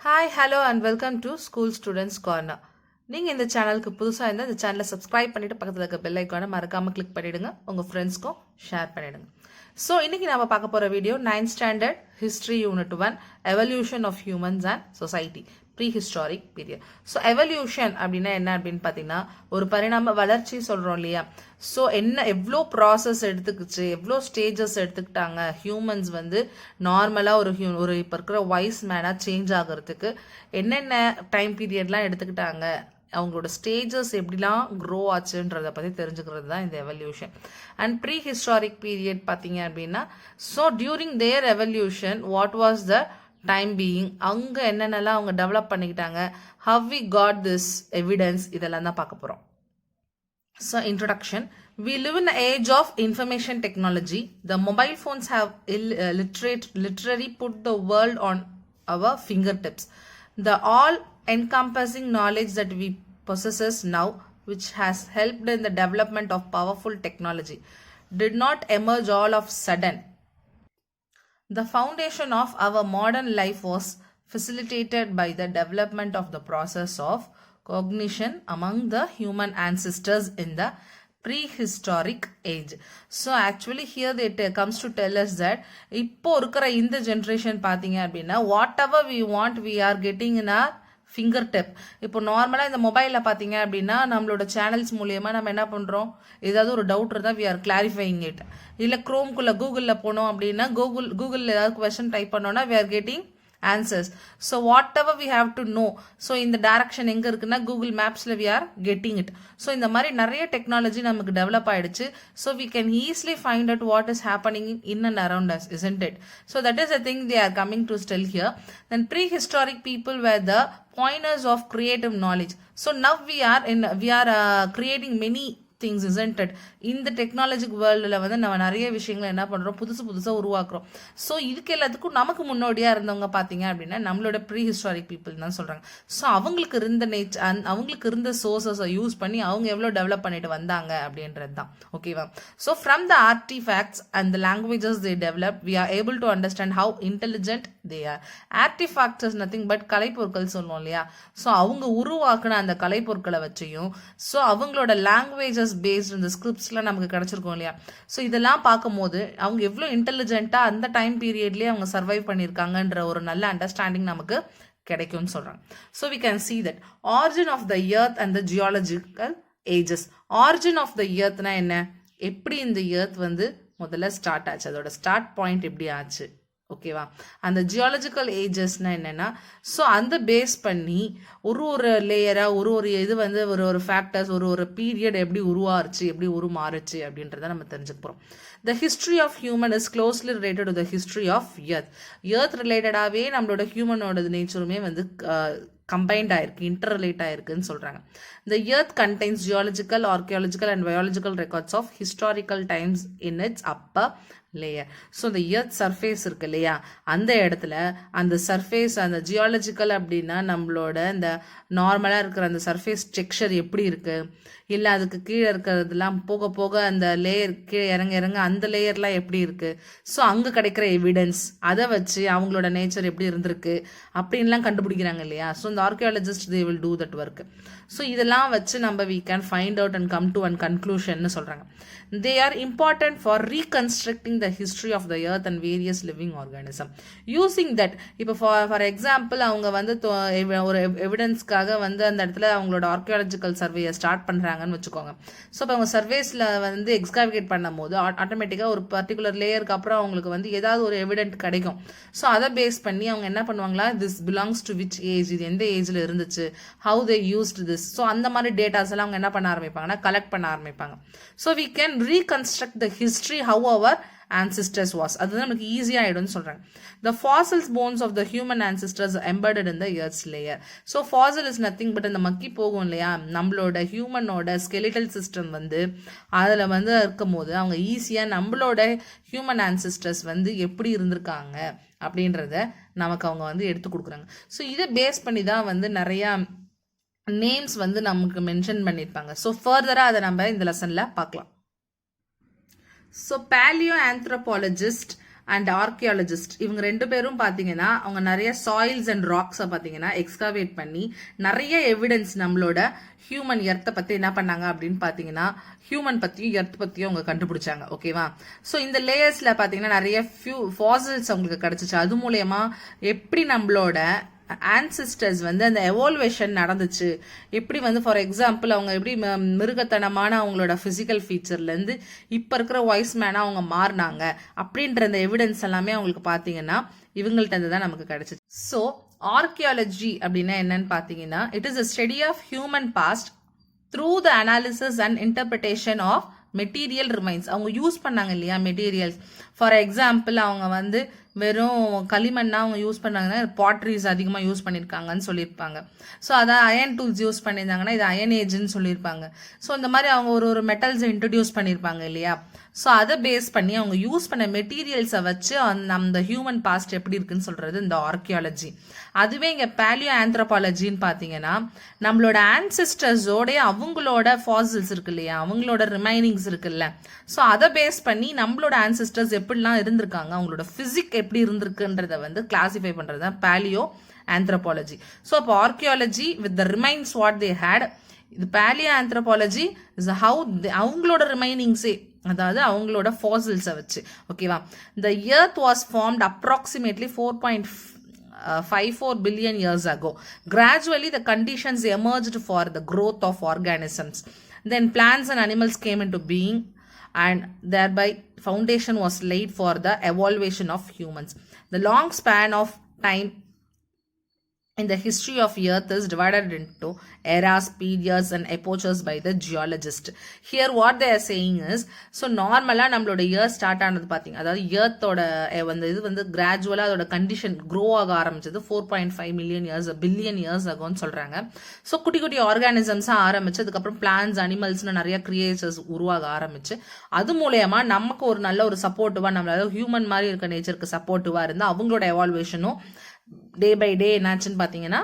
Hi hello and welcome to school students corner. நீங்கள் இந்த சேனலுக்கு புதுசாக இருந்தால் இந்த சேனலை சப்ஸ்கிரைப் பண்ணிவிட்டு பக்கத்தில் இருக்க பெல் ஐக்கானை மறக்காமல் கிளிக் பண்ணிவிடுங்க. உங்கள் ஃப்ரெண்ட்ஸ்க்கும் ஷேர் பண்ணிவிடுங்க. ஸோ இன்றைக்கி நம்ம பார்க்க போகிற video 9th standard history unit 1 evolution of humans and society prehistoric period. So evolution அப்படின்னா என்ன அப்படின்னு பார்த்தீங்கன்னா ஒரு பரிணாம வளர்ச்சி சொல்கிறோம் இல்லையா. ஸோ எவ்வளோ ப்ராசஸ் எடுத்துக்கிச்சு, எவ்வளோ ஸ்டேஜஸ் எடுத்துக்கிட்டாங்க ஹியூமன்ஸ் வந்து நார்மலாக ஒரு இப்போ இருக்கிற வைஸ் மேனாக சேஞ்ச் ஆகிறதுக்கு என்னென்ன டைம் பீரியட்லாம் எடுத்துக்கிட்டாங்க, அவங்களோட ஸ்டேஜஸ் எப்படிலாம் க்ரோ ஆச்சுன்றதை பற்றி தெரிஞ்சுக்கிறது தான் இந்த evolution. And prehistoric period பார்த்தீங்க அப்படின்னா so during their evolution what was the time being, அங்கே என்னென்னலாம் அவங்க டெவலப் பண்ணிக்கிட்டாங்க, how we got this evidence, இதெல்லாம் தான் பார்க்க போகிறோம். So introduction. We live in an age of information technology. The mobile phones have literally put the world on our fingertips. The all-encompassing knowledge that we possess now, which has helped in the development of powerful technology, did not emerge all of sudden. The foundation of our modern life was facilitated by the development of the process of cognition among the human ancestors in the prehistoric age. So actually here it comes to tell us that இப்போ இருக்கிற இந்த generation பார்த்தீங்க அப்படின்னா whatever we want we are getting in our fingertip. இப்போ நார்மலாக இந்த மொபைலில் பார்த்தீங்க அப்படின்னா நம்மளோட சேனல்ஸ் மூலியமாக நம்ம என்ன பண்ணுறோம், ஏதாவது ஒரு டவுட் இருந்தால் வி ஆர் கிளாரிஃபைங் இட். இல்லை க்ரோம்குள்ளே கூகுளில் போனோம் அப்படின்னா கூகுளில் ஏதாவது கொஸ்டின் டைப் பண்ணோன்னா we are getting answers. So whatever we have to know, so இந்த direction எங்க இருக்குன்னா Google மேப்ஸ்ல we are getting it. So இந்த மாதிரி நிறைய டெக்னாலஜி நமக்கு டெவலப் ஆயிடுச்சு. So we can easily find out what is happening in and around us, isn't it? So that is the thing they are coming to tell here. Then prehistoric people were the pioneers of creative knowledge. So now we are creating many things, isn't it? இந்த டெக்னாலஜிக் வேர்ல்டில் வந்து நம்ம நிறைய விஷயங்களை என்ன பண்ணுறோம், புதுசாக உருவாக்குறோம். ஸோ இதுக்கு எல்லாத்துக்கும் நமக்கு முன்னோடியாக இருந்தவங்க பார்த்தீங்க அப்படின்னா நம்மளோட ப்ரீ ஹிஸ்டாரிக் பீப்புள் தான் சொல்கிறாங்க. ஸோ அவங்களுக்கு இருந்த சோர்ஸஸை யூஸ் பண்ணி அவங்க எவ்வளோ டெவலப் பண்ணிட்டு வந்தாங்க அப்படின்றது தான். ஓகேவா? So from the artifacts and the languages they develop we are able to understand how intelligent they are. Artifacts is nothing but கலைப்பொருட்கள் சொல்லுவோம் இல்லையா. ஸோ அவங்க உருவாக்குன அந்த கலைப்பொருட்களை வச்சையும் ஸோ அவங்களோட லாங்குவேஜஸ் பேஸ்ட் இந்த ஸ்கிரிப்ட்ஸ்லாம் நமக்கு கிடைச்சிருக்கோம் இல்லையா. ஸோ இதெல்லாம் பார்க்கும்போது அவங்க எவ்வளோ இன்டெலிஜென்ட்டாக அந்த டைம் பீரியட்லேயே அவங்க சர்வைவ் பண்ணியிருக்காங்கன்ற ஒரு நல்ல அண்டர்ஸ்டாண்டிங் நமக்கு கிடைக்கும்னு சொல்கிறாங்க. So we can see that origin of the earth and the geological ages. Origin of the எர்த்னா என்ன, எப்படி இந்த எர்த் வந்து முதல்ல ஸ்டார்ட் ஆச்சு, அதோட ஸ்டார்ட் பாயிண்ட் எப்படி ஆச்சு. ஓகேவா? அந்த ஜியாலஜிக்கல் ஏஜஸ்னா என்னென்னா ஸோ அந்த பேஸ் பண்ணி ஒரு லேயராக ஒரு இது வந்து ஒரு ஃபேக்டர்ஸ் ஒரு பீரியட் எப்படி உருவாச்சு, எப்படி உருமாறுச்சு அப்படின்றத நம்ம தெரிஞ்சுக்க போகிறோம். The history of human is closely related to the history of earth ரிலேட்டடாகவே நம்மளோட ஹியூமனோட நேச்சருமே வந்து கம்பைன்ட் ஆயிருக்கு, இன்டர் ரிலேட் ஆயிருக்குன்னு சொல்கிறாங்க. The earth contains geological, archaeological and biological records of historical times in its upper layer. So இந்த earth surface இருக்கு இல்லையா, அந்த இடத்துல அந்த சர்ஃபேஸ் அந்த ஜியாலஜிக்கல் அப்படின்னா நம்மளோட இந்த நார்மலாக இருக்கிற அந்த சர்ஃபேஸ் டெக்ஸ்சர் எப்படி இருக்கு, இல்லை அதுக்கு கீழே இருக்கிறதுலாம் போக போக அந்த லேயர் கீழே இறங்க அந்த லேயர்லாம் எப்படி இருக்கு, ஸோ அங்கே கிடைக்கிற எவிடன்ஸ் அதை வச்சு அவங்களோட நேச்சர் எப்படி இருந்திருக்கு அப்படின்லாம் கண்டுபிடிக்கிறாங்க இல்லையா. ஸோ இந்த archaeologist they will do that work. So இதெல்லாம் வச்சு நம்ம we can find out and come to an கன்க்ளூஷன்னு சொல்கிறாங்க. They are important for reconstructing the history of the earth and various living organism. Using that இப்போ for example அவங்க வந்து ஒரு எவிடன்ஸ்க்காக வந்து அந்த இடத்துல அவங்களோட ஆர்கியாலஜிக்கல் சர்வேயை ஸ்டார்ட் பண்ணுறாங்கன்னு வச்சுக்கோங்க. ஸோ இப்போ அவங்க சர்வேஸில் வந்து எக்ஸ்காவிகேட் பண்ணும் போது ஆட்டோமேட்டிக்காக ஒரு பர்டிகுலர் லேயருக்கு அப்புறம் அவங்களுக்கு வந்து ஏதாவது ஒரு எவிடென்ட் கிடைக்கும். ஸோ அதை பேஸ் பண்ணி அவங்க என்ன பண்ணுவாங்களா, this belongs to which age, இது எந்த ஏஜில் இருந்துச்சு, how they used this. So அந்த மாதிரி டேட்டாஸ் எல்லாம் அவங்க என்ன பண்ண ஆரம்பிப்பாங்கன்னா கலெக்ட் பண்ண ஆரம்பிப்பாங்க. So we can reconstruct the history how our ancestors was. அதுதான் நமக்கு ஈஸியாக ஆகிடும்னு சொல்கிறாங்க. The fossils bones of the human ancestors embedded in the earth's layer. So fossil is nothing but இந்த மக்கி போகும் இல்லையா நம்மளோட ஹியூமனோட skeletal system வந்து அதில் வந்து இருக்கும் போது அவங்க ஈஸியாக நம்மளோட ஹியூமன் ancestors வந்து எப்படி இருந்திருக்காங்க அப்படின்றத நமக்கு அவங்க வந்து எடுத்து கொடுக்குறாங்க. ஸோ இதை பேஸ் பண்ணி தான் வந்து நிறையா நேம்ஸ் வந்து நமக்கு மென்ஷன் பண்ணியிருப்பாங்க. ஸோ ஃபர்தராக அதை நம்ம இந்த லெசனில் பார்க்கலாம். So paleoanthropologist அண்ட் ஆர்கியாலஜிஸ்ட் இவங்க 2 பேரும் பார்த்தீங்கன்னா அவங்க நிறைய சாயில்ஸ் அண்ட் ராக்ஸை பார்த்தீங்கன்னா எக்ஸ்கவேட் பண்ணி நிறைய எவிடன்ஸ் நம்மளோட ஹியூமன் எர்த்தை பற்றி என்ன பண்ணாங்க அப்படின்னு பார்த்தீங்கன்னா ஹியூமன் பற்றியும் எர்த் பற்றியும் அவங்க கண்டுபிடிச்சாங்க. ஓகேவா? ஸோ இந்த லேயர்ஸில் பார்த்தீங்கன்னா நிறைய ஃபாசில்ஸ் அவங்களுக்கு கிடச்சிச்சு. அது மூலயமா எப்படி நம்மளோட ஆன்சிஸ்டர்ஸ் வந்து அந்த எவால்வேஷன் நடந்துச்சு, எப்படி வந்து ஃபார் எக்ஸாம்பிள் அவங்க எப்படி மிருகத்தனமான அவங்களோட ஃபிசிக்கல் ஃபீச்சர்லேருந்து இப்போ இருக்கிற வாய்ஸ் மேனாக அவங்க மாறினாங்க அப்படின்ற அந்த எவிடன்ஸ் எல்லாமே அவங்களுக்கு பார்த்தீங்கன்னா இவங்கள்ட்ட இருந்து தான் நமக்கு கிடைச்சிச்சு. ஸோ ஆர்கியாலஜி அப்படின்னா என்னன்னு பார்த்தீங்கன்னா it is a study of human past through the analysis and interpretation of material remains. அவங்க யூஸ் பண்ணாங்க இல்லையா மெட்டீரியல்ஸ். ஃபார் எக்ஸாம்பிள் அவங்க வந்து வெறும் களிமண்ணா அவங்க யூஸ் பண்ணாங்கன்னா பாட்ரிஸ் அதிகமாக யூஸ் பண்ணியிருக்காங்கன்னு சொல்லியிருப்பாங்க. ஸோ அதான் அயன் டூல்ஸ் யூஸ் பண்ணியிருந்தாங்கன்னா இது அயன் ஏஜ்னு சொல்லியிருப்பாங்க. ஸோ இந்த மாதிரி அவங்க ஒரு மெட்டல்ஸை இன்ட்ரடியூஸ் பண்ணியிருப்பாங்க இல்லையா. ஸோ அதை பேஸ் பண்ணி அவங்க யூஸ் பண்ண மெட்டீரியல்ஸை வச்சு அந்த ஹியூமன் பாஸ்ட் எப்படி இருக்குன்னு சொல்றது இந்த ஆர்கியாலஜி. அதுவே இங்கே பேலியோ ஆந்த்ரோபாலஜின்னு பார்த்தீங்கன்னா நம்மளோட ஆன்சிஸ்டர்ஸோடைய அவங்களோட ஃபாசில்ஸ் இருக்கு இல்லையா, அவங்களோட ரிமைனிங்ஸ் இருக்குல்ல, ஸோ அதை பேஸ் பண்ணி நம்மளோட ஆன்சிஸ்டர்ஸ் எப்படிலாம் இருந்திருக்காங்க, அவங்களோட ஃபிசிக் எப்படி இருந்திருக்குன்றத வந்து கிளாசிஃபை பண்ணுறது தான் பேலியோ ஆந்த்ரோபாலஜி. ஸோ அப்போ archaeology with the remains what they had. இது பேலியோ ஆந்த்ரோபாலஜி இஸ் ஹவு அவங்களோட ரிமைனிங்ஸே, அதாவது அவங்களோட ஃபாசில்ஸை வச்சு. ஓகேவா? The earth was formed approximately 4.54 billion years ago. Gradually the conditions emerged for the growth of organisms. Then plants and animals came into being and thereby foundation was laid for the evolution of humans. The long span of time in the history of earth is divided into eras, periods and epochs by the geologist. Here what they are saying is, so normally நம்மளோட earth start ஆனது பாத்தீங்க, அதாவது earthோட இது வந்து கிராஜுவலா அதோட condition grow ஆக ஆரம்பிச்சது 4.5 million years billion years ஆகும்னு சொல்றாங்க. ஸோ குட்டி குட்டி ஆர்கானிசம்ஸா ஆரம்பிச்சு அதுக்கப்புறம் பிளான்ஸ் அனிமல்ஸ்னு நிறைய கிரியேச்சர்ஸ் உருவாக ஆரம்பிச்சு அது மூலயமா நமக்கு ஒரு நல்ல ஒரு சப்போர்ட்டிவா நம்மளால ஹியூமன் மாதிரி இருக்க நேச்சருக்கு சப்போர்ட்டிவா இருந்தா அவங்களோட எவால்வேஷனும் டே பை டே என்னாச்சுன்னு பார்த்தீங்கன்னா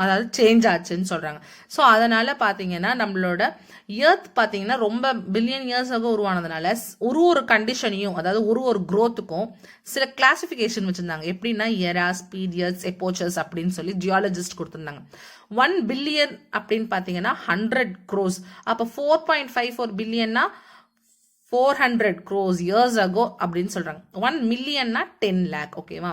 அதாவது சேஞ்ச் ஆச்சுன்னு சொல்றாங்க. ஸோ அதனால பார்த்தீங்கன்னா நம்மளோட எர்த் பார்த்தீங்கன்னா ரொம்ப பில்லியன் இயர்ஸாக உருவானதுனால ஒரு கண்டிஷனையும் அதாவது ஒரு க்ரோத்துக்கும் சில கிளாசிஃபிகேஷன் வச்சிருந்தாங்க. எப்படின்னா எராஸ், பீரியட்ஸ், எப்போச்சஸ் அப்படின்னு சொல்லி ஜியாலஜிஸ்ட் கொடுத்துருந்தாங்க. 1 billion அப்படின்னு பார்த்தீங்கன்னா 100 crores. அப்போ 4.54 billion 400 crores years ago அப்படின்னு சொல்றாங்க. 1 million 10 lakh. ஓகேவா?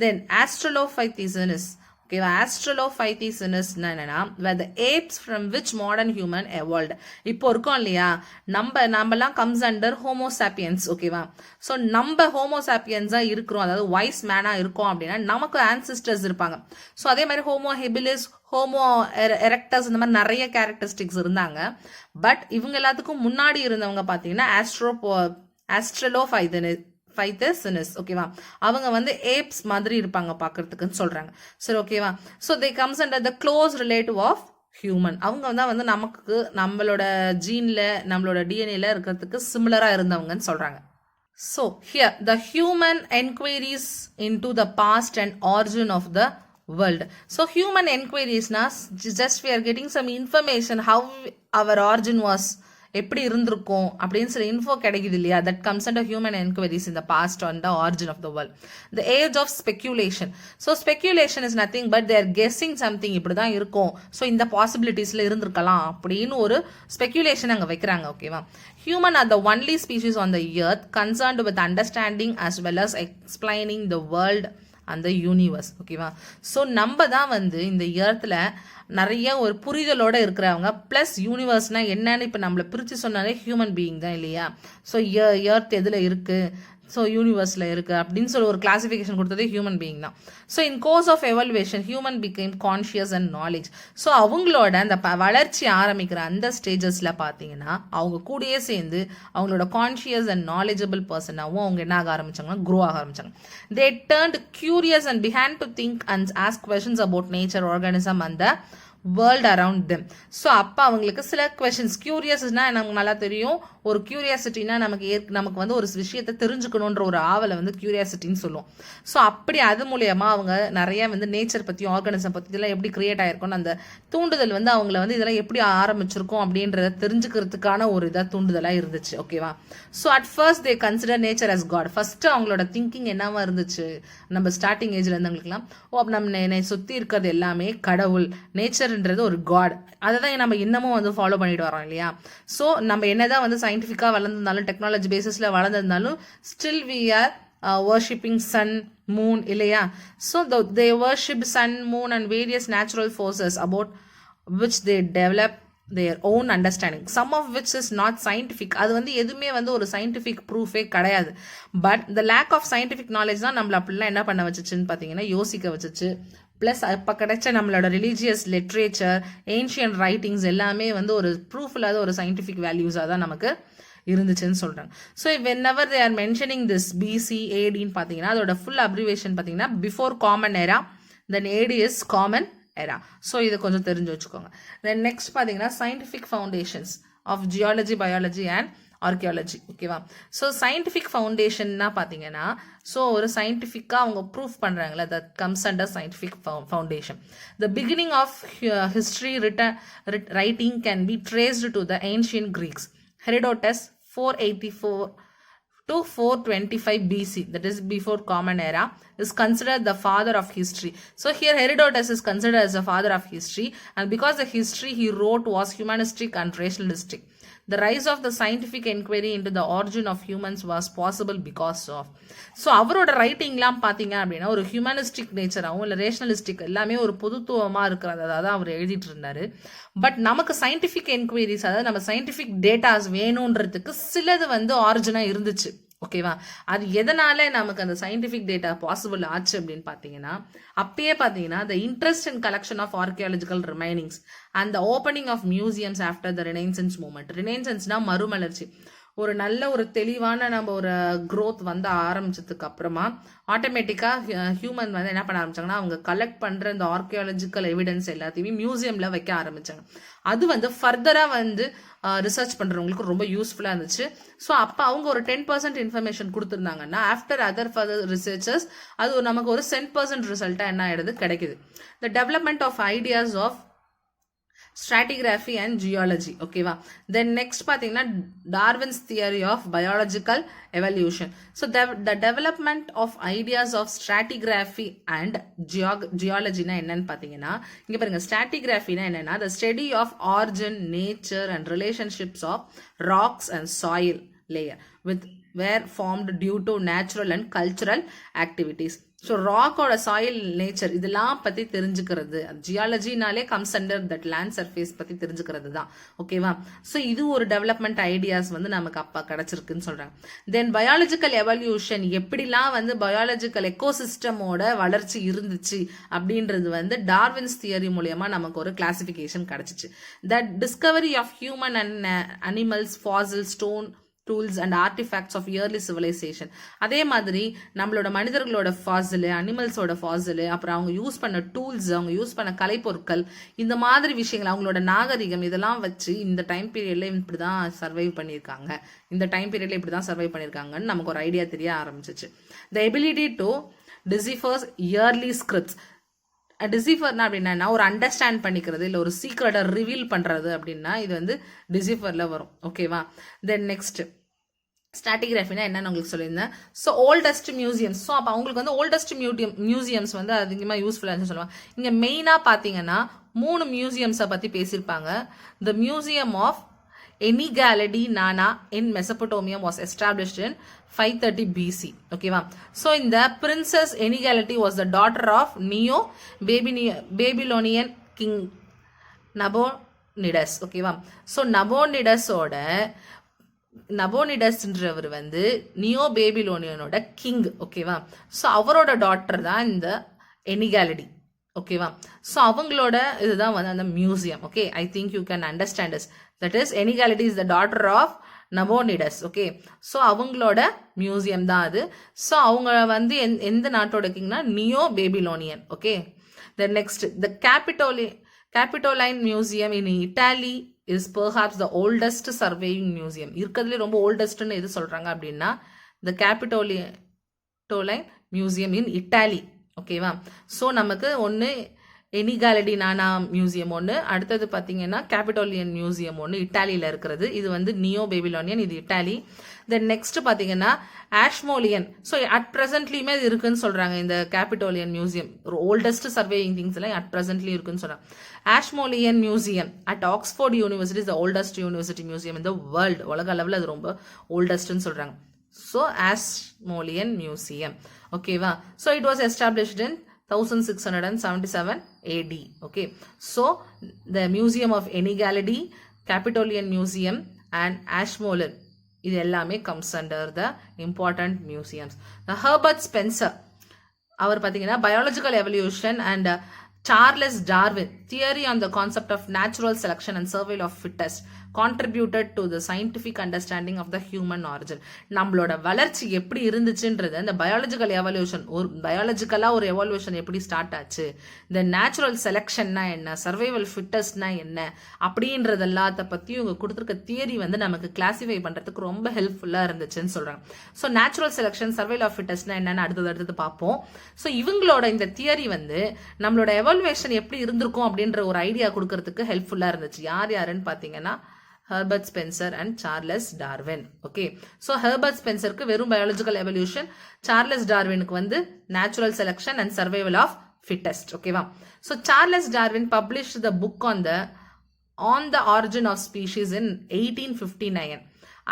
தென் ஆஸ்ட்ரலோபைத்தீசனஸ். ஓகேவா? ஆஸ்ட்ரலோபைத்தீசனஸ் என்னன்னா where the apes from which modern human evolved. இப்போ இருக்கோம் இல்லையா, நம்மலாம் comes under homo sapiens. ஓகேவா? ஸோ நம்ம ஹோமோ சாப்பியன்ஸா இருக்கிறோம், அதாவது வைஸ் மேனா இருக்கோம் அப்படின்னா நமக்கு ஆன்சிஸ்டர்ஸ் இருப்பாங்க. ஸோ அதே மாதிரி ஹோமோ ஹெபிலிஸ், ஹோமோ எரெக்டஸ் இந்த மாதிரி நிறைய கேரக்டரிஸ்டிக்ஸ் இருந்தாங்க. பட் இவங்க எல்லாத்துக்கும் முன்னாடி இருந்தவங்க பார்த்தீங்கன்னா ஆஸ்ட்ரலோபைத்தீசனஸ். ஓகேவா? அவங்க வந்து ஏப்ஸ் மாதிரி இருப்பாங்க பார்க்கறதுக்குன்னு சொல்றாங்க. சரி, ஓகேவா? So they comes under the close relative of human. அவங்க தான் வந்து நமக்கு நம்மளோட ஜீன்ல நம்மளோட டிஎன்ஏல இருக்கிறதுக்கு சிமிலரா இருந்தவங்கன்னு சொல்றாங்க. So here the human enquiries into the past and origin of the world. So human enquiries na just we are getting some information how our origin was, எப்படி இருந்திருக்கும் அப்படின்னு சில இன்ஃபோ கிடைக்குது இல்லையா. That comes under human enquiries in the past on the origin of the world. The age of speculation. So speculation is nothing but their guessing something, இப்படி தான் இருக்கும், so இந்த பாசிபிலிட்டிஸ்ல இருந்திருக்கலாம் அப்படின்னு ஒரு ஸ்பெக்யூலேஷன் அங்கே வைக்கிறாங்க. ஓகேவா? Human are the only species on the earth concerned with understanding as well as explaining the world and the universe. ஓகேவா? ஸோ நம்ம தான் வந்து இந்த எர்த்தில் நிறைய ஒரு புரிதலோடு இருக்கிறவங்க. ப்ளஸ் யூனிவர்ஸ்னா என்னன்னு இப்போ நம்மளை பிரித்து சொன்னாலே ஹியூமன் பீயிங் தான் இல்லையா. ஸோ எர்த் எதில் இருக்குது, ஸோ யூனிவர்ஸில் இருக்குது அப்படின்னு சொல்லி ஒரு கிளாசிஃபிகேஷன் கொடுத்ததே ஹியூமன் பீயிங் தான். So in course of evolution human became conscious and knowledge. ஸோ அவங்களோட அந்த வளர்ச்சி ஆரம்பிக்கிற அந்த ஸ்டேஜஸில் பார்த்தீங்கன்னா அவங்க கூடயே சேர்ந்து அவங்களோட கான்ஷியஸ் அண்ட் நாலேஜபிள் பர்சனாகவும் அவங்க என்ன ஆக ஆரம்பிச்சாங்கன்னா க்ரோ ஆக ஆரம்பிச்சாங்க. They turned curious and began to think and ask questions about nature, organism and the world around them. So அப்போ அவங்களுக்கு சில கொஷின்ஸ், கியூரியஸ்னா நமக்கு நல்லா தெரியும். ஒரு கியூரியாசிட்டினா நமக்கு வந்து ஒரு விஷயத்தை தெரிஞ்சுக்கணுன்ற ஒரு ஆவலை வந்து கியூரியாசிட்டின்னு சொல்லுவோம். ஸோ அப்படி அது மூலயமா அவங்க நிறைய வந்து நேச்சர் பற்றியும் ஆர்கானிசம் பற்றி இதெல்லாம் எப்படி கிரியேட் ஆயிருக்கும்னு அந்த தூண்டுதல் வந்து அவங்கள வந்து இதெல்லாம் எப்படி ஆரம்பிச்சிருக்கோம் அப்படின்றத தெரிஞ்சுக்கிறதுக்கான ஒரு இதாக தூண்டுதலாக இருந்துச்சு. ஓகேவா? So at first they consider nature as god. First அவங்களோட திங்கிங் என்னவா இருந்துச்சு, நம்ம ஸ்டார்டிங் ஏஜ்ல இருந்தவங்களுக்குலாம், நம்ம சுற்றி இருக்கிறது எல்லாமே கடவுள், நேச்சர்ன்றது ஒரு காட். அதை தான் நம்ம இன்னமும் வந்து ஃபாலோ பண்ணிட்டு வரோம் இல்லையா? ஸோ நம்ம என்னதான் வந்து சயின்டிஃபிக்காக வளர்ந்திருந்தாலும் டெக்னாலஜி பேசிஸில் வளர்ந்திருந்தாலும் still we are worshipping sun, moon, இல்லையா? So they worship sun, moon and various natural forces about which they develop their own understanding, some of which is not scientific. அது வந்து எதுவுமே வந்து ஒரு சயின்டிஃபிக் ப்ரூஃபே கிடையாது. But the lack of scientific knowledge தான் நம்மள அப்படிலாம் என்ன பண்ண வச்சுச்சுன்னு பார்த்தீங்கன்னா யோசிக்க வச்சுச்சு. ப்ளஸ் இப்போ கிடைச்ச நம்மளோட ரிலீஜியஸ் லிட்ரேச்சர், ஏன்ஷியன்ட் ரைட்டிங்ஸ் எல்லாமே வந்து ஒரு ப்ரூஃப் இல்லாத ஒரு சயின்டிஃபிக் வேல்யூஸாக தான் நமக்கு இருந்துச்சுன்னு சொல்கிறாங்க. So whenever they are mentioning this BC ஏடின்னு பார்த்தீங்கன்னா அதோட ஃபுல் அப்ரிவேஷன் பார்த்தீங்கன்னா before common era, then AD is common era. So இதை கொஞ்சம் தெரிஞ்சு வச்சுக்கோங்க. தென் நெக்ஸ்ட் பார்த்தீங்கன்னா scientific foundations of geology, biology and archaeology. ஓகேவா? ஸோ சயின்டிஃபிக் ஃபவுண்டேஷன்னா பார்த்தீங்கன்னா ஸோ ஒரு சயின்டிஃபிக்காக அவங்க ப்ரூஃப் பண்ணுறாங்களே, that comes under scientific foundation. The beginning of history writing can be traced to the ancient Greeks. Herodotus 484 to 425 BC, that is before Common Era, is considered the father of history. So here Herodotus is considered as the father of history, and because the history he wrote was humanistic and rationalistic. The rise of the scientific inquiry into the origin of humans was possible because of. So அவரோட ரைட்டிங்லாம் பார்த்தீங்க அப்படின்னா ஒரு humanistic நேச்சராகவும் இல்லை ரேஷனலிஸ்டிக் எல்லாமே ஒரு பொதுத்துவமாக இருக்கிறதா தான் அவர் எழுதிட்டு இருந்தார். பட் நமக்கு சயின்டிஃபிக் என்கொயரிஸ், அதாவது நம்ம சயின்டிஃபிக் டேட்டாஸ் வேணுன்றதுக்கு சிலது வந்து ஆரிஜினாக இருந்துச்சு. ஓகேவா? அது எதனால நமக்கு அந்த சயின்டிஃபிக் டேட்டா பாசிபிள் ஆச்சு அப்படின்னு பார்த்தீங்கன்னா அப்பயே பார்த்தீங்கன்னா the interest in collection of archaeological remainings and the opening of museums after the renaissance moment. ரினைசன்ஸ்னா மறுமலர்ச்சி. ஒரு நல்ல ஒரு தெளிவான நம்ம ஒரு க்ரோத் வந்து ஆரம்பிச்சதுக்கு அப்புறமா ஆட்டோமேட்டிக்காக ஹியூமன் வந்து என்ன பண்ண ஆரம்பிச்சாங்கன்னா அவங்க கலெக்ட் பண்ணுற இந்த ஆர்கியாலஜிக்கல் எவிடன்ஸ் எல்லாத்தையுமே மியூசியமில் வைக்க ஆரம்பிச்சாங்க. அது வந்து ஃபர்தராக வந்து ரிசர்ச் பண்ணுறவங்களுக்கு ரொம்ப யூஸ்ஃபுல்லாக இருந்துச்சு. ஸோ அப்போ அவங்க ஒரு 10% இன்ஃபர்மேஷன் கொடுத்துருந்தாங்கன்னா ஆஃப்டர் அதர் ஃபர்தர் ரிசர்ச்சர்ஸ் அது நமக்கு ஒரு 10% ரிசல்ட்டாக என்ன ஆகிடுது கிடைக்குது. The development of ideas of stratigraphy and geology. ஓகேவா? தென் நெக்ஸ்ட் பார்த்தீங்கன்னா Darwin's theory of biological evolution. So the development of ideas of stratigraphy and ஜியாலஜினா என்னன்னு பார்த்தீங்கன்னா இங்கே பாருங்க, ஸ்ட்ராட்டிகிராஃபினா என்னன்னா the study of origin, nature and relationships of rocks and soil layer with were formed due to natural and cultural activities. So ராக்கோட soil nature இதெல்லாம் பற்றி தெரிஞ்சுக்கிறது ஜியாலஜினாலே comes under that land surface பற்றி தெரிஞ்சுக்கிறது தான். ஓகேவா? ஸோ இது ஒரு டெவலப்மெண்ட் ஐடியாஸ் வந்து நமக்கு அப்போ கிடச்சிருக்குன்னு சொல்கிறாங்க. தென் பயாலஜிக்கல் எவல்யூஷன், எப்படிலாம் வந்து பயாலஜிக்கல் எக்கோசிஸ்டமோட வளர்ச்சி இருந்துச்சு அப்படின்றது வந்து டார்வின்ஸ் தியரி மூலயமா நமக்கு ஒரு கிளாசிஃபிகேஷன் கிடச்சிச்சு. That discovery of human and animals, fossil, stone tools and artifacts of early civilisation. அதே மாதிரி நம்மளோட மனிதர்களோட ஃபாசிலு, அனிமல்ஸோட ஃபாசிலு, அப்புறம் அவங்க யூஸ் பண்ண டூல்ஸ், அவங்க யூஸ் பண்ண கலைப்பொருட்கள், இந்த மாதிரி விஷயங்கள், அவங்களோட நாகரிகம், இதெல்லாம் வச்சு இந்த டைம் பீரியட்ல இப்படி தான் சர்வைவ் பண்ணியிருக்காங்க, இந்த டைம் பீரியட்ல இப்படி தான் சர்வைவ் பண்ணியிருக்காங்கன்னு நமக்கு ஒரு ஐடியா தெரிய ஆரம்பிச்சிச்சு. The ability to deciphers early scripts. டிசிஃபர்னா அப்படின்னா ஒரு அண்டர்ஸ்டாண்ட் பண்ணிக்கிறது, இல்லை ஒரு சீக்ரெட்டை ரிவீல் பண்ணுறது அப்படின்னா இது வந்து டிசிஃபரில் வரும். ஓகேவா? தென் நெக்ஸ்ட் ஸ்ட்ராட்டிகிராஃபினா என்னன்னு உங்களுக்கு சொல்லியிருந்தேன். So oldest museums. ஸோ அப்போ அவங்களுக்கு வந்து ஓல்டஸ்ட் மியூசியம்ஸ் வந்து அதிகமாக யூஸ்ஃபுல்லாக சொல்லுவாங்க. இங்கே மெயினாக பார்த்தீங்கன்னா 3 மியூசியம்ஸை பற்றி பேசியிருப்பாங்க. த museum of Ennigaldi Nanna in Mesopotamia was established in 530 BC. ஓகேவா? ஸோ இந்த princess Ennigaldi was the daughter of neo Babylonian king Nabonidus. ஓகேவா? ஸோ நபோனிடஸ்ன்றவர் வந்து நியோ பேபிலோனியனோட கிங். ஓகேவா? ஸோ அவரோட டாட்டர் தான் இந்த எனிகாலிட்டி. ஓகேவா? ஸோ அவங்களோட இதுதான் வந்து அந்த museum. Okay, I think you can understand this. That is Ennigaldi is the daughter of Nabonidus. Okay, so அவங்களோட மியூசியம் தான் அது. ஸோ அவங்க வந்து எந்த நாட்டோட கிங்னா neo Babylonian. Okay, then next the Capitoline Museum in Italy is perhaps the oldest surveying museum. இருக்கிறதுலே ரொம்ப ஓல்டஸ்ட்னு எது சொல்றாங்க அப்படின்னா the Capitoline Museum in Italy. ஓகேவா? ஸோ நமக்கு ஒன்று எனிகாலடி நானா மியூசியம் ஒன்று, அடுத்தது பார்த்தீங்கன்னா கேபிட்டோலியன் மியூசியம் ஒன்று இட்டாலியில் இருக்கிறது. இது வந்து நியோ பேபிலோனியன், இது இட்டாலி. தென் நெக்ஸ்ட் பார்த்தீங்கன்னா ஆஷ்மோலியன். ஸோ அட் ப்ரெசென்ட்லியுமே இது இருக்குன்னு சொல்கிறாங்க. இந்த கேபிட்டோலியன் மியூசியம் ஒரு ஓல்டஸ்ட் சர்வேயிங் திங்ஸ் எல்லாம் அட் ப்ரெசென்ட்லி இருக்குன்னு சொல்கிறாங்க. Ashmolean museum at Oxford university is the oldest university museum in the world. உலக அளவில் அது ரொம்ப ஓல்டஸ்ட்னு சொல்கிறாங்க. So Ashmolean museum. ஓகேவா? So it was established in 1677 AD. Okay, so the Museum of Enigality, Capitolian Museum and Ashmolean, இது எல்லாமே comes under the important museums. The Herbert Spencer, அவர் பார்த்தீங்கன்னா biological evolution and Charles Darwin theory on the concept of natural selection and survival of fittest contributed to the scientific understanding of the human origin. நம்மளோட வளர்ச்சி எப்படி இருந்துச்சுன்றது அந்த biological evolution, ஒரு பயாலஜிக்கலா ஒரு evolution எப்படி start ஆச்சு, இந்த நேச்சுரல் செலெக்ஷன்னா என்ன, சர்வைவல் ஃபிட்டஸ்ட்னா என்ன அப்படின்றது எல்லாத்த பத்தி இவங்க கொடுத்துருக்க தியரி வந்து நமக்கு கிளாசிஃபை பண்றதுக்கு ரொம்ப ஹெல்ப்ஃபுல்லா இருந்துச்சுன்னு சொல்றாங்க. So natural selection, survival of ஃபிட்டஸ்ட்னா என்னன்னு அடுத்தது பார்ப்போம். ஸோ இவங்களோட இந்த தியரி வந்து நம்மளோட எவல்யூஷன் எப்படி இருந்திருக்கும் அப்படின்ற ஒரு ஐடியா கொடுக்கறதுக்கு ஹெல்ப்ஃபுல்லா இருந்துச்சு. யாருன்னு பாத்தீங்கன்னா Herbert Spencer and Charles Darwin. Okay, so Herbert ஸ்பென்சருக்கு வெறும் பயாலஜிக்கல் எவல்யூஷன், சார்லஸ் டார்வினுக்கு வந்து natural selection and survival of fittest. ஓகேவா? So Charles Darwin published the book on the origin of species in 1859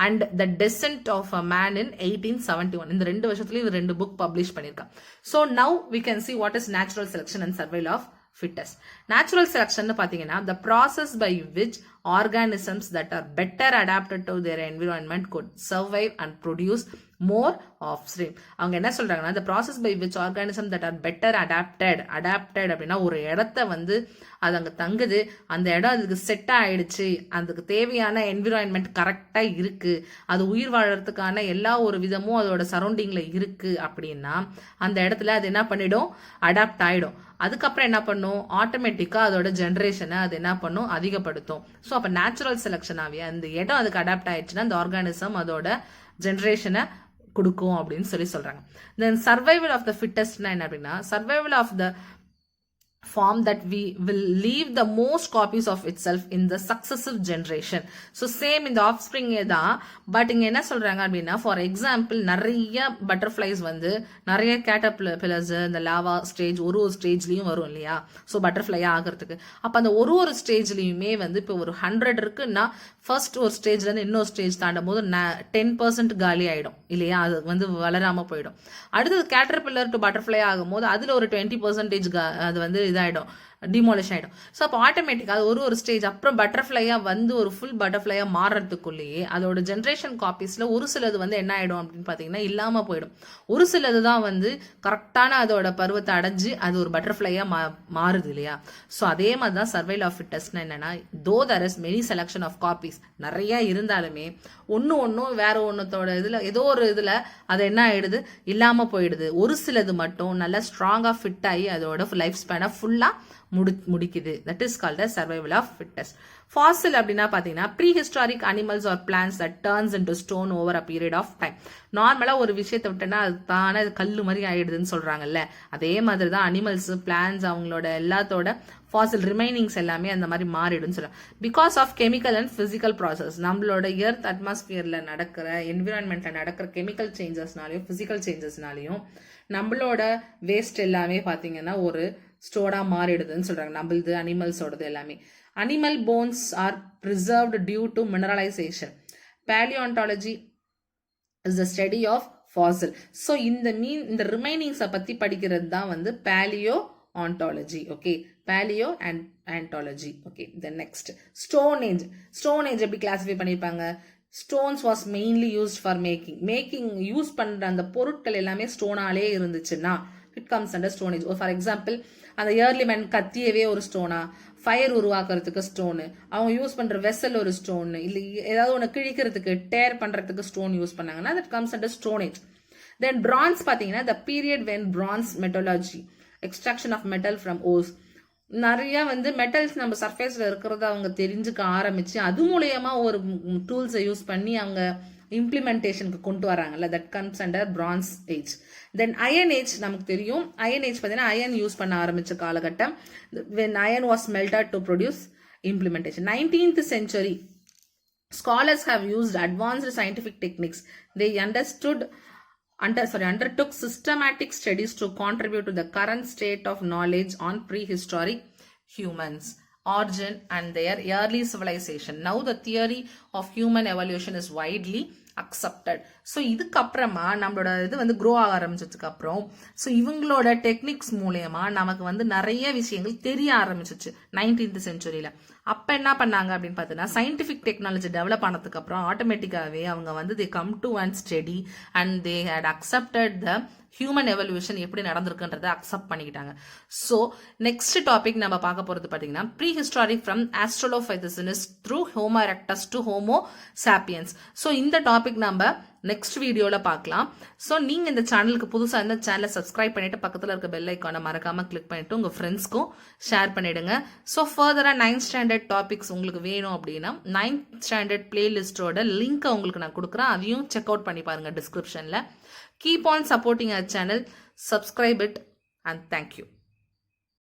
and the descent of a man in 1871. இந்த 2 வருஷத்துலயும் இது 2 book publish பண்ணிருக்கான். So now we can see what is natural selection and survival of fittest. Natural selection பாத்தீங்கன்னா the process by which organisms that are better adapted to their environment could survive and produce more offspring. அவங்க என்ன சொல்றாங்கன்னா the process by which organisms that are better adapted அப்படின்னா ஒரு இடத்த வந்து அது அங்க தங்குது, அந்த இடம் அதுக்கு செட் ஆயிடுச்சு, அதுக்கு தேவையான என்விரான்மெண்ட் கரெக்டா இருக்கு, அது உயிர் வாழறதுக்கான எல்லா ஒரு விதமும் அதோட சரௌண்டிங்ல இருக்கு அப்படின்னா அந்த இடத்துல அது என்ன பண்ணிடும், அடாப்ட் ஆயிடும். அதுக்கப்புறம் என்ன பண்ணும், ஆட்டோமேட்டிக்கா அதோட ஜென்ரேஷனை அது என்ன பண்ணும், அதிகப்படுத்தும். ஸோ அப்போ நேச்சுரல் செலெக்ஷனாவே அந்த இடம் அதுக்கு அடாப்ட் ஆயிடுச்சுன்னா அந்த ஆர்கானிசம் அதோட ஜென்ரேஷனை கொடுக்கும் அப்படின்னு சொல்றாங்க. தென் சர்வைவல் ஆஃப் த ஃபிட்டஸ்ட்னா என்ன அப்படின்னா survival of the form that we will leave the most copies of itself in the successive generation. So same in the offspring தான். பட் இங்க என்ன சொல்றாங்க அப்படின்னா ஃபார் எக்ஸாம்பிள் நிறைய பட்டர்ஃபிளைஸ் வந்து நிறைய கேட்டர்பில்லர்ஸ் இந்த லாவா ஸ்டேஜ் ஒரு ஸ்டேஜ்லயும் வரும் இல்லையா, ஸோ பட்டர்ஃபிளையா ஆகிறதுக்கு. அப்ப அந்த ஒரு ஸ்டேஜ்லயுமே வந்து இப்போ ஒரு 100 இருக்குன்னா ஃபர்ஸ்ட் ஒரு ஸ்டேஜ்ல இருந்து இன்னொரு ஸ்டேஜ் தாண்டும் போது 10% காலி ஆயிடும் இல்லையா, அது வந்து வளராம போயிடும். அடுத்தது கேட்டர்பில்லர் டு பட்டர்ஃபிளை ஆகும் போது அதுல ஒரு 20% அது வந்து இதாயிடும், டிமாலிஷ் ஆயிடும். ஸோ அப்போ ஆட்டோமேட்டிக்காக அது ஒரு ஸ்டேஜ் அப்புறம் பட்டர்ஃபிளையா வந்து ஒரு ஃபுல் பட்டர்ஃபிளையா மாறுறதுக்குள்ளேயே அதோட ஜென்ரேஷன் காப்பீஸ்ல ஒரு சிலது வந்து என்ன ஆயிடும் அப்படின்னு பாத்தீங்கன்னா இல்லாம போயிடும். ஒரு சிலது தான் வந்து கரெக்டான அதோட பருவத்தை அடைஞ்சு அது ஒரு பட்டர்ஃபிளையா மாறுது இல்லையா. ஸோ அதே மாதிரி தான் சர்வைவல் ஆஃப் ஃபிட்டஸ்ட்னா என்னன்னா though there is many selection of copies நிறைய இருந்தாலுமே ஒன்னும் வேற ஒன்னத்தோட இதுல ஏதோ ஒரு இதுல அது என்ன ஆயிடுது, இல்லாம போயிடுது. ஒரு சிலது மட்டும் நல்லா ஸ்ட்ராங்கா ஃபிட் ஆகி அதோட லைஃப் ஸ்பேனை ஃபுல்லா முடிக்குது. That is called the survival of fittest. Fossil அப்படின்னா பாத்தீங்கன்னா prehistoric animals or plants that turns into stone over a period of time. நார்மலா ஒரு விஷயத்தை விட்டோன்னா அது தானே கல்லு மாதிரி ஆயிடுதுன்னு சொல்றாங்கல்ல, அதே மாதிரி தான் அனிமல்ஸ், பிளான்ஸ் அவங்களோட எல்லாத்தோட ஃபாசில் ரிமைனிங்ஸ் எல்லாமே அந்த மாதிரி மாறிடும்னு சொல்றாங்க. Because of chemical and physical process, நம்மளோட எர்த் அட்மாஸ்பியர்ல நடக்கிற என்விரான்மெண்ட்ல நடக்கிற கெமிக்கல் சேஞ்சஸ்னாலையும் பிசிக்கல் சேஞ்சஸ்னாலையும் நம்மளோட வேஸ்ட் எல்லாமே பாத்தீங்கன்னா ஒரு ஸ்டோரா மாறிடுதுன்னு சொல்றாங்க. நம்மளது அனிமல்ஸோடது எல்லாமே. Animal bones are preserved due to mineralization. Paleontology is the study of fossil. So இந்த ரிமைனிங்ஸை பத்தி படிக்கிறது தான் வந்து paleontology. Okay, paleo and ontology. Okay, then next stone age. Stone age எப்படி கிளாசிஃபை பண்ணிருப்பாங்க, stones was mainly used for making use பண்ற அந்த பொருட்கள் எல்லாமே ஸ்டோனாலே இருந்துச்சுன்னா it comes under stone age. For example அந்த இயர்லி மேன் கத்தியவே ஒரு ஸ்டோனா, ஃபயர் உருவாக்குறதுக்கு ஸ்டோனு, அவங்க யூஸ் பண்ற வெசல் ஒரு ஸ்டோனு, இல்லை ஏதாவது ஒன்று கிழிக்கிறதுக்கு டேர் பண்றதுக்கு ஸ்டோன் யூஸ் பண்ணாங்கன்னா that comes under stone age. Then bronze பாத்தீங்கன்னா the period when bronze metallurgy extraction of metal from ores நிறைய வந்து மெட்டல்ஸ் நம்ம சர்ஃபேஸில் இருக்கிறத அவங்க தெரிஞ்சுக்க ஆரம்பிச்சு அது மூலயமா ஒரு டூல்ஸை யூஸ் பண்ணி அவங்க இம்ப்ளிமெண்டேஷனுக்கு கொண்டு வராங்கல்ல, that comes under bronze age. Then iron age நமக்கு தெரியும். அயன் ஏஜ் பார்த்தீங்கன்னா அயன் யூஸ் பண்ண ஆரம்பிச்ச காலகட்டம். When iron was melted to produce implementation. 19th century scholars have used advanced scientific techniques. They undertook systematic studies to contribute to the current state of knowledge on prehistoric humans, origin and their early civilization. Now the theory of human evolution is widely accepted. So இதுக்கப்புறமா நம்மளோட இது வந்து grow ஆக ஆரம்பிச்சதுக்கு அப்புறம் so இவங்களோட techniques மூலயமா நமக்கு வந்து நிறைய விஷயங்கள் தெரிய ஆரம்பிச்சிச்சு 19th செஞ்சுரியில். அப்போ என்ன பண்ணாங்க அப்படின்னு பார்த்தீங்கன்னா, சயின்டிஃபிக் டெக்னாலஜி டெவலப் ஆனதுக்கு அப்புறம் ஆட்டோமேட்டிக்காகவே அவங்க வந்து they come to and study and they had accepted the human evolution எப்படி நடந்திருக்குன்றதை அக்செப்ட் பண்ணிக்கிட்டாங்க. ஸோ நெக்ஸ்ட் டாபிக் நம்ம பார்க்க போகிறது பார்த்தீங்கன்னா, prehistoric from Australopithecines through homo erectus to homo sapiens. So இந்த டாபிக் நம்ம நெக்ஸ்ட் வீடியோவில் பார்க்கலாம். ஸோ நீங்கள் இந்த சேனலுக்கு புதுசாக இருந்த சேனலை சப்ஸ்கிரைப் பண்ணிட்டு பக்கத்தில் இருக்க பெல் ஐக்கானை மறக்காமல் கிளிக் பண்ணிட்டு உங்கள் ஃப்ரெண்ட்ஸ்க்கும் ஷேர் பண்ணிடுங்க. ஸோ ஃபர்தராக 9th ஸ்டாண்டர்ட் டாபிக்ஸ் உங்களுக்கு வேணும் அப்படின்னா 9th ஸ்டாண்டர்ட் பிளேலிஸ்டோட லிங்க்கை உங்களுக்கு நான் கொடுக்குறேன். அதையும் செக் அவுட் பண்ணி பாருங்கள் டிஸ்கிரிப்ஷனில். Keep on supporting our channel, subscribe it and thank you.